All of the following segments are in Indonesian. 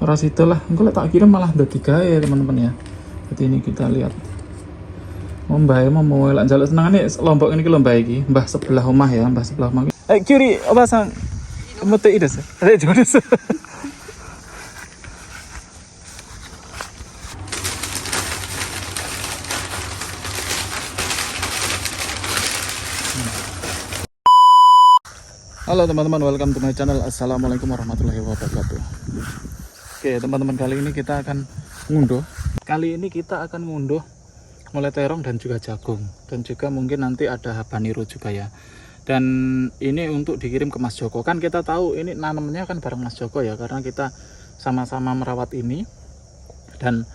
ora situ lah. Engko lek tak kirim malah dadi gawe teman-teman ya. Jadi ini kita lihat. Mbah mau lek njaluk senengane Lombok ini lho mbah iki, mbah sebelah omah ya, mbah sebelah omah. Kiri apa sang moto ide sih. Ada jodoh. Halo teman-teman, welcome to my channel. Assalamualaikum warahmatullahi wabarakatuh. Oke teman-teman, kali ini kita akan ngunduh. Mulai terong dan juga jagung. Dan juga mungkin nanti ada habanero juga ya. Dan ini untuk dikirim ke Mas Joko. Kan kita tahu ini nanamnya kan bareng Mas Joko ya. Karena kita sama-sama merawat ini. Dan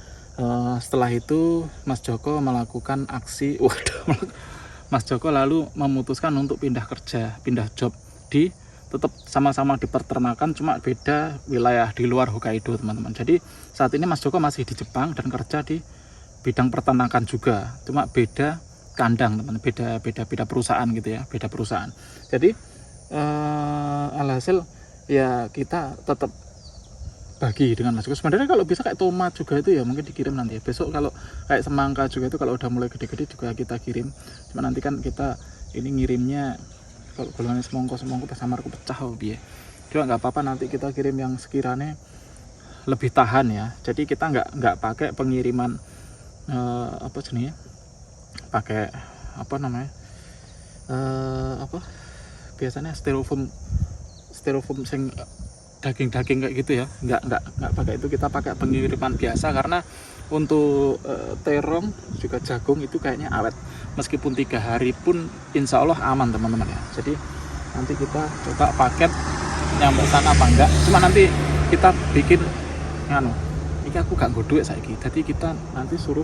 setelah itu Mas Joko melakukan aksi. Mas Joko lalu memutuskan untuk pindah kerja, pindah job tetap sama-sama di peternakan, cuma beda wilayah di luar Hokkaido teman-teman. Jadi saat ini Mas Joko masih di Jepang dan kerja di bidang peternakan juga, cuma beda kandang teman, beda perusahaan gitu ya, beda perusahaan. Jadi alhasil ya kita tetap bagi dengan Mas Joko. Sebenarnya kalau bisa kayak tomat juga itu ya mungkin dikirim nanti ya. Besok kalau kayak semangka juga itu kalau udah mulai gede-gede juga kita kirim. Cuma nanti kan kita ini ngirimnya kalau golongannya semongko pas samarku pecah ya. Cuma nggak apa-apa, nanti kita kirim yang sekiranya lebih tahan ya. Jadi kita nggak pakai pengiriman apa jenisnya, pakai apa namanya biasanya styrofoam sing daging kayak gitu ya. Nggak pakai itu, kita pakai pengiriman biasa karena untuk terong juga jagung itu kayaknya awet. Meskipun 3 hari pun insya Allah aman teman-teman ya. Jadi nanti kita coba paket nyampe sana apa enggak. Cuma nanti kita bikin ini aku gak nggo duit saiki. Jadi kita nanti suruh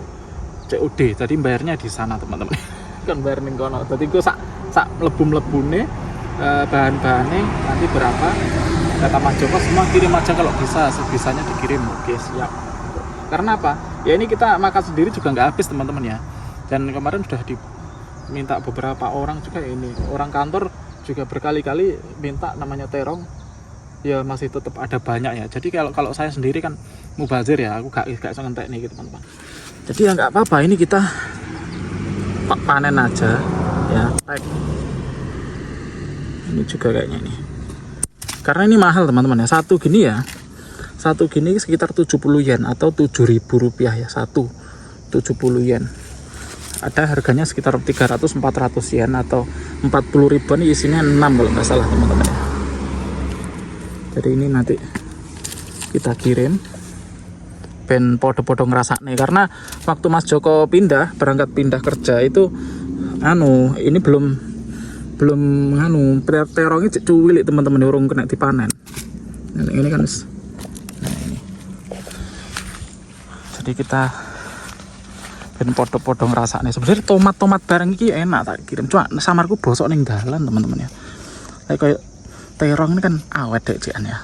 COD. Jadi bayarnya di sana teman-teman. Kan bayar ning kono. Jadi gue sak mlebu-mlebune bahan-bahannya nanti berapa. Kata Mas Joko semua kirim aja kalau bisa, sebisanya dikirim. Oke, siap. Karena apa? Ya ini kita makan sendiri juga nggak habis teman-teman ya. Dan kemarin sudah diminta beberapa orang juga ya, ini orang kantor juga berkali-kali minta namanya terong. Ya masih tetap ada banyak ya. Jadi kalau saya sendiri kan mubazir ya, aku gak bisa ngentek nih gitu teman-teman. Jadi ya nggak apa-apa, ini kita panen aja ya. Ini juga kayaknya ini. Karena ini mahal teman-teman ya. Satu gini sekitar 70 yen atau 7.000 rupiah ya, 70 yen. Ada harganya sekitar 300-400 yen atau 40 ribuan, isinya 6 kalau nggak salah teman-teman ya. Jadi ini nanti kita kirim ben podo-podo ngerasakne, karena waktu Mas Joko berangkat pindah kerja itu ini belum terongnya cek cuwilik teman-teman, urung kena dipanen. Ini kan ini. Jadi kita ben podo-podo ngrasakne. Sebenarnya tomat bareng iki enak tak kirim. Cuma samarku bosok ning dalan teman-teman ya. Kayak terong ini kan awet dek cekan ya.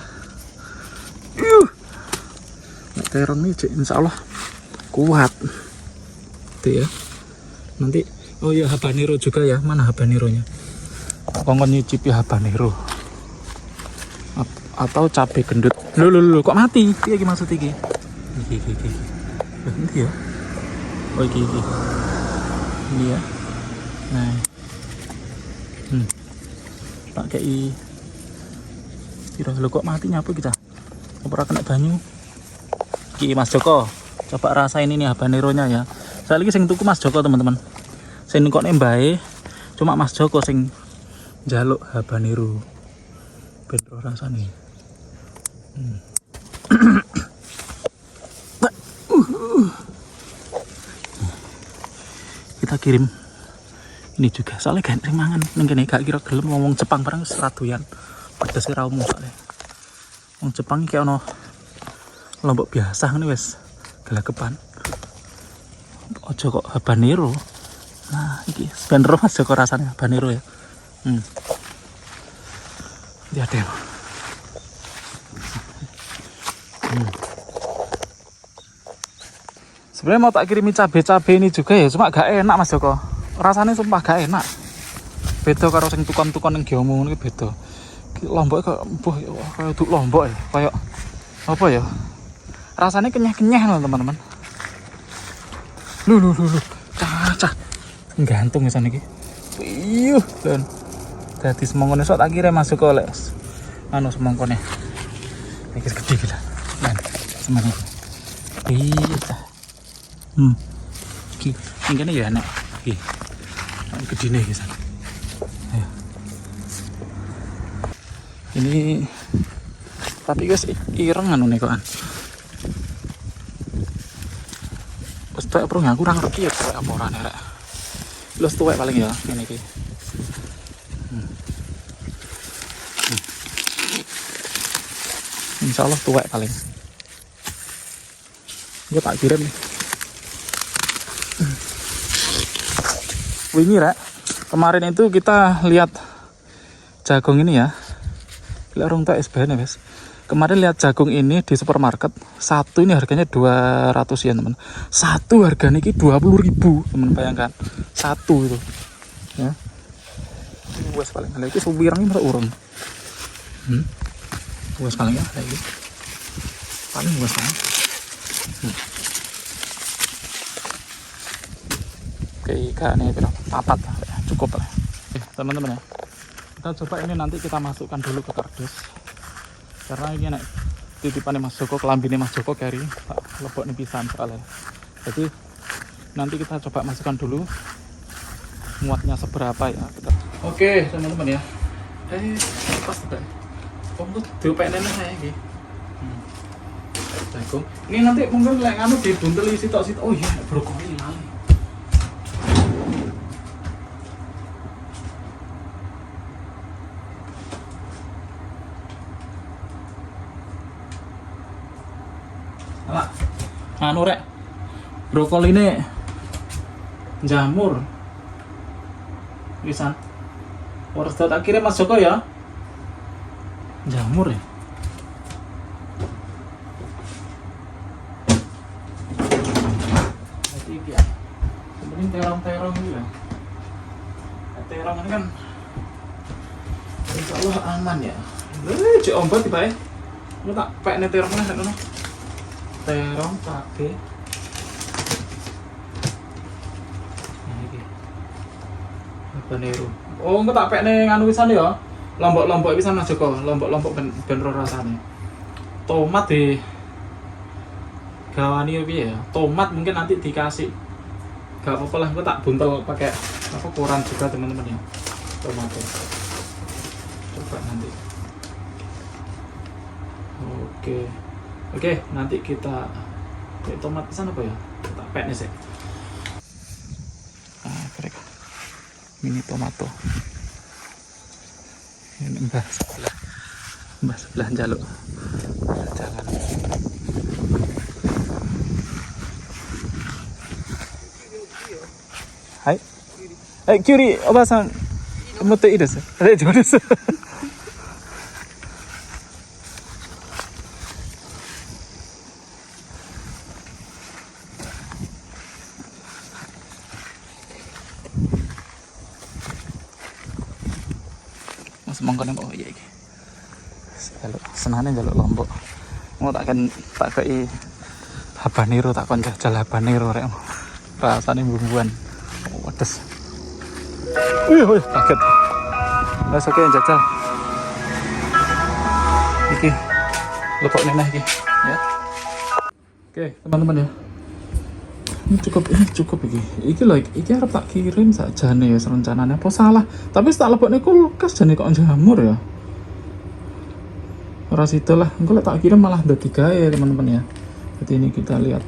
Terong ini insyaallah kuat. Tuh ya. Nanti oh iya habanero juga ya. Mana habaneronya? Kongkon nyicipi habanero. Atau cabai gendut. Loh kok mati? Piye iki maksud iki? Iki. Nanti ya. Oh iki. Ini ya. Nah. Tak kei. Kira lho kok mati nyapu kita. Ora kena banyu. Iki Mas Joko. Coba rasain ini habaneronya ya. Saya lagi sing tuku Mas Joko teman-teman. Sing kok mbae cuma Mas Joko sing njaluk habanero. Ben rasane. Kita kirim ini juga soalnya gak mangan ning kene, gak kira gelem ngomong Jepang bareng seraduyan pedes ra umum soalnya wong Jepang iki ono lombok biasa ngene wis gelagepan ojo kok habanero. Nah iki sebenarnya Mas Joko rasanya habanero ya. Dia ada sebenarnya mau tak kirimi cabai ini juga ya, cuma gak enak Mas Joko. Rasanya sumpah gak enak. Beda karo sing tukon-tukon yang Gyomu ini beda. Lombok kayak kayak duk lombok ya, kayak apa ya? rasanya kenyah-kenyah loh teman-teman. Lu cah gantung ya sana iki. Iyuh dan dadi semongkone sok tak kira masuk oleh anu semongkone iki gede gila lan semen iki iya iki ngene ya enak iki gedine iki sana. Ayo. Ini tapi guys ireng anu nih kokan wis tuwek bro aku kurang ngerti ya tuwek apa ora nek lus tuwek paling ya ngene iki. Insyaallah tuwek paling. Gue tak kirim nih. Wingi rek. Kemarin itu kita lihat jagung ini ya. Lihat orang tak SBN ya guys. Kemarin lihat jagung ini di supermarket. Satu ini harganya 200 yen teman. Satu harganya ini 20.000 teman, bayangkan. Satu itu. Ya. Wes paling lagi subirang ini urung. Wes paling ya lagi. Paling wes paling. Oke, ikan ini berapa? Papat cukup lah. Teman-teman ya. Kita coba ini nanti kita masukkan dulu ke kardus. Karena ini nek titipannya Mas Joko, kelambine Mas Joko kari, tak lebok nih pisan soalnya. Jadi nanti kita coba masukkan dulu muatnya seberapa ya. Oke, teman-teman ya. Pas sudah. Oh, tuh diopek nenek saya iki. Jagung. Ini nanti mungkin lek anu dibunteli sitok-sitok. Oh iya, brokoli lali. Ala. Anu rek. Brokoli ini jamur. Pisan. Harus tak kirim Mas Joko ya. Jamur ya. Ini terong-terong ini ya. Terong ini kan insya Allah aman ya. Cek ombak tiba ya. Lu tak pek nih terongnya kan nih. Terong pakai. Nah ini. Habanero. Oh enggak tak pek nih nganu pisan ya. Lombok-lombok pisan Mas Joko. Lombok-lombok ben ro rasane. Tomat di gawani piye ya. Tomat mungkin nanti dikasih. Gak apa-apa lah, gue tak buntel pakai apa koran juga teman-teman ya. Tomat. Coba nanti. Oke, nanti kita tomat pisan apa ya? Tak pek nih sih. Ah, mereka mini tomato. Ini mbah sebelah jaluk jalan. Hai. Kiri, obasan. Motteいいです。大丈夫です。Mas mongkone oh iya iki. Senane njaluk lombok. Mau tak kei habanero tak kon jajal habanero rek. Rasane bumbuan. Pedes. Wih, kaget. Mas oke jajal. Iki lepok neneh iki, ya. Oke, teman-teman ya. Ini cukup iki. Iki lho, iki arep tak kirim sakjane ya rencananya. Apa salah? Tapi tak lebokne kulkas jane kok jamur ya. Ora situlah. Engko lek tak kirim malah dadi gawe teman-teman ya. Jadi ini kita lihat.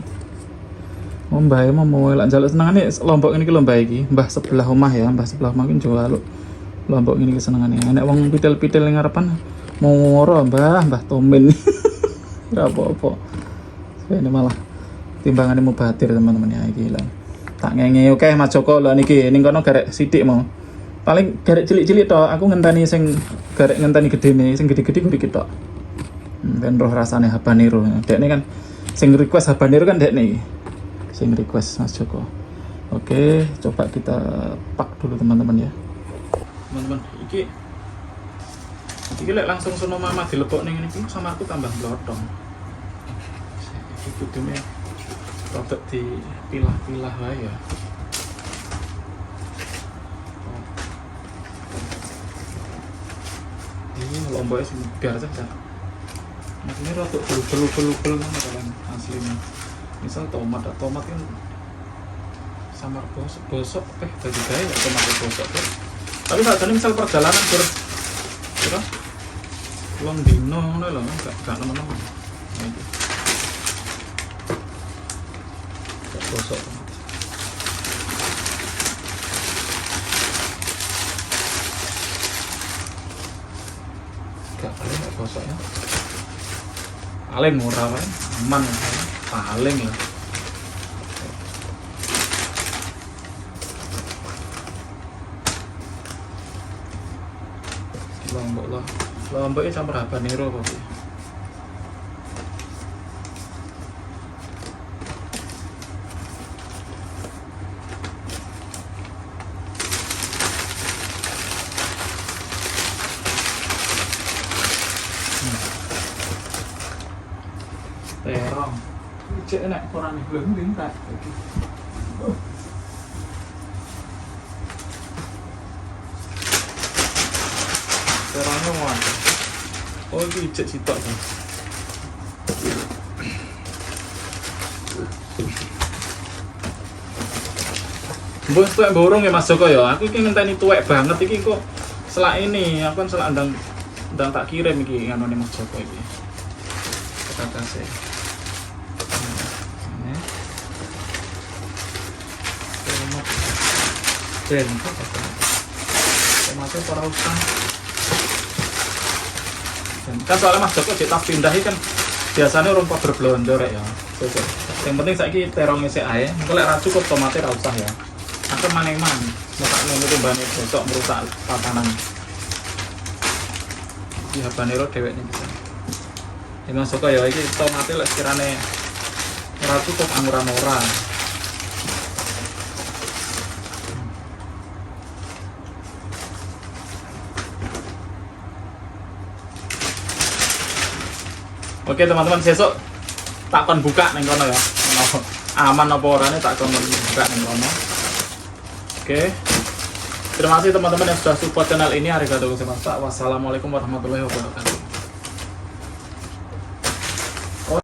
Mbah mau lak njaluk senengane lombok ngene iki lho mbah iki. Mbah sebelah omah ya, mbah sebelah omah iki njaluk lombok ngene iki senengane. Nek wong pitil-pitil ning ngarepan mau ngoro mbah tomen. Ora apa-apa. Ini malah timbangane mubatir teman-teman ya iki lho. Tak ngenge oke Mas Joko lho niki ning kono garek sithik mau. Paling garek cilik-cilik tok, aku ngenteni sing garek ngenteni gedene, sing gede-gede iki tok. Ben roh rasane habanero. Dekne kan sing request habanero kan dekne iki. Sing request Mas Joko. Oke, coba kita pak dulu teman-teman ya. Teman-teman, iki lek langsung sono mama dilebok ning ngene iki sama aku tambah blotong. Kudune rodok dipilah-pilah wae ya. Ini lomboknya sih biar saja. Maksudnya rodok belul-belul kan aslinya. Misal tomat kan samar bosok bagi gaya tomat bosok kan. Tapi saat ini misal perjalanan kira uang dino ngono lho, gak nemen-nemen. Nah, iki. Gak bosok. Gak bosoknya. Paling murah kan, aman paling lah. Lomboknya campur habanero kok. Terong. Cek enak koran belum tak. Terongnya mau. Oh, ini cek sitok kan. Mbok tuwek borong ya Mas Joko ya. Aku iki ngenteni tuwek banget iki kok selak ini, aku kan selak ndang tak kirim iki nganone Mas Joko iki. Kakase. Ini. Tomatnya para usang. Kan soalnya Mas Joko cetak pindahi kan biasanya orang kok berblonjor ya. Yang penting saiki terongnya sik ae, engko lek ra cukup tomatnya ra usah ya. Aku maneng-man, mesakno niku mbane besok merusak tatanan. Iki habanero dhewekne bisa. Ya Mas Joko ya iki tomatnya lek sekirane ora cukup angguran ora. Oke teman-teman, besok tak kon buka neng kono ya. Aman apa orangnya tak kon buka neng kono. Oke. Terima kasih teman-teman yang sudah support channel ini. Arigatou gozaimasu. Wassalamualaikum warahmatullahi wabarakatuh.